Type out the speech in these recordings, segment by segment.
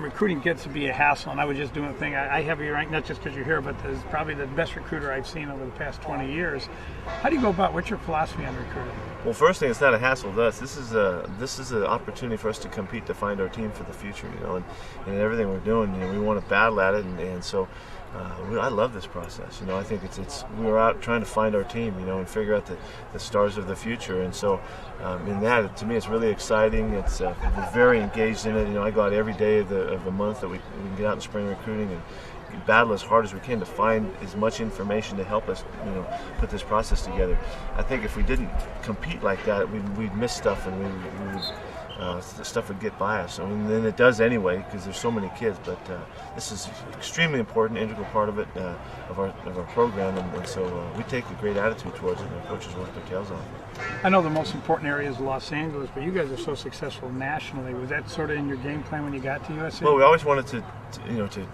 recruiting gets to be a hassle, and I was just doing a thing. I have you ranked not just because you're here, but as probably the best recruiter I've seen over the past 20 years. How do you go about? What's your philosophy on recruiting? Well, first thing, it's not a hassle to us. This is an opportunity for us to compete to find our team for the future. And everything we're doing, we want to battle at it, and so. I love this process. I think we're out trying to find our team, and figure out the stars of the future. And so, in that, to me, it's really exciting. We're very engaged in it. I go out every day of the month that we can get out in spring recruiting and battle as hard as we can to find as much information to help us, put this process together. I think if we didn't compete like that, we'd miss stuff, and we would. Stuff would get by us. And it does anyway, because there's so many kids. But this is extremely important, integral part of it, of our program, and so we take a great attitude towards it, and our coaches work their tails off. I know the most important area is Los Angeles, but you guys are so successful nationally. Was that sort of in your game plan when you got to USC? Well, we always wanted to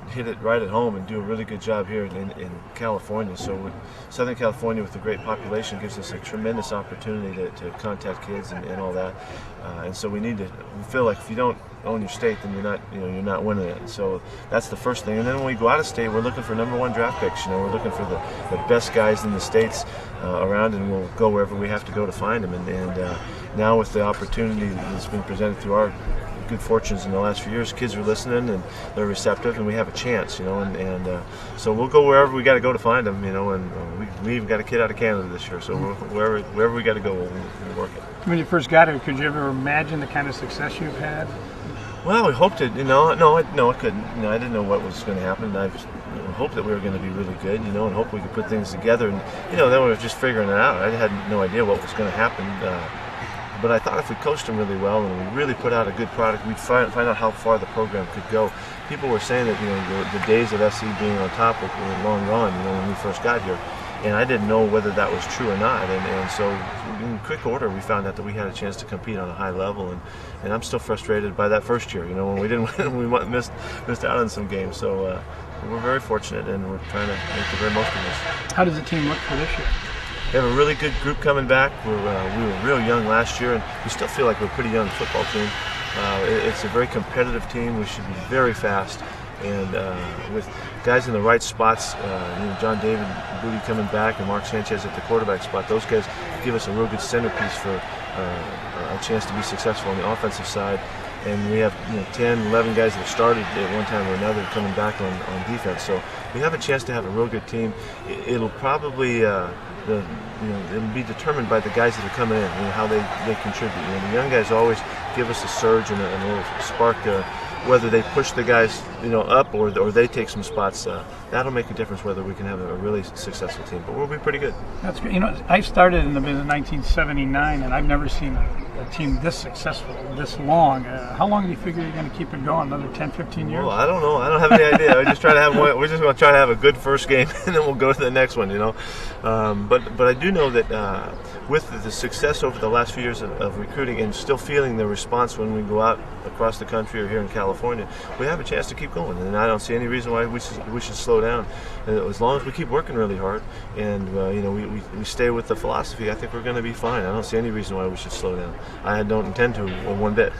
hit it right at home and do a really good job here in California. So Southern California, with a great population, gives us a tremendous opportunity to contact kids and all that. And so we feel like if you don't own your state, then you're not winning it. So that's the first thing. And then when we go out of state, we're looking for #1 draft picks. We're looking for the best guys in the states around, and we'll go wherever we have to go to find them. And now with the opportunity that's been presented through our good fortunes in the last few years, kids are listening and they're receptive, and we have a chance, and so we'll go wherever we got to go to find them, and we even got a kid out of Canada this year, so wherever we got to go, we'll work it. When you first got here, could you ever imagine the kind of success you've had? Well, we hoped it. No, I couldn't. I didn't know what was going to happen. I just hoped that we were going to be really good, and hope we could put things together. And then we were just figuring it out. I had no idea what was going to happen. But I thought if we coached them really well and we really put out a good product, we'd find out how far the program could go. People were saying that the days of SC being on top were long gone, when we first got here. And I didn't know whether that was true or not. And so in quick order, we found out that we had a chance to compete on a high level. And I'm still frustrated by that first year. When we didn't win, we missed out on some games. So we're very fortunate, and we're trying to make the very most of this. How does the team look for this year? We have a really good group coming back. We were real young last year, and we still feel like we're a pretty young football team. It's a very competitive team. We should be very fast, and with guys in the right spots, John David Booty coming back and Mark Sanchez at the quarterback spot, those guys give us a real good centerpiece for a chance to be successful on the offensive side. And we have 10, 11 guys that have started at one time or another coming back on defense. So we have a chance to have a real good team. It'll probably it'll be determined by the guys that are coming in, how they contribute. The young guys always give us a surge and a little spark. Whether they push the guys up or they take some spots, that'll make a difference whether we can have a really successful team. But we'll be pretty good. That's good. I started in the business in 1979, and I've never seen a team this successful this long. How long do you figure you're going to keep it going? Another 10, 15 years? Well, I don't know. I don't have any idea. We're just going to try to have a good first game, and then we'll go to the next one. But I do know that with the success over the last few years of recruiting, and still feeling the response when we go out across the country or here in California, we have a chance to keep going, and I don't see any reason why we should slow down. And as long as we keep working really hard, and we stay with the philosophy, I think we're going to be fine. I don't see any reason why we should slow down. I don't intend to one bit.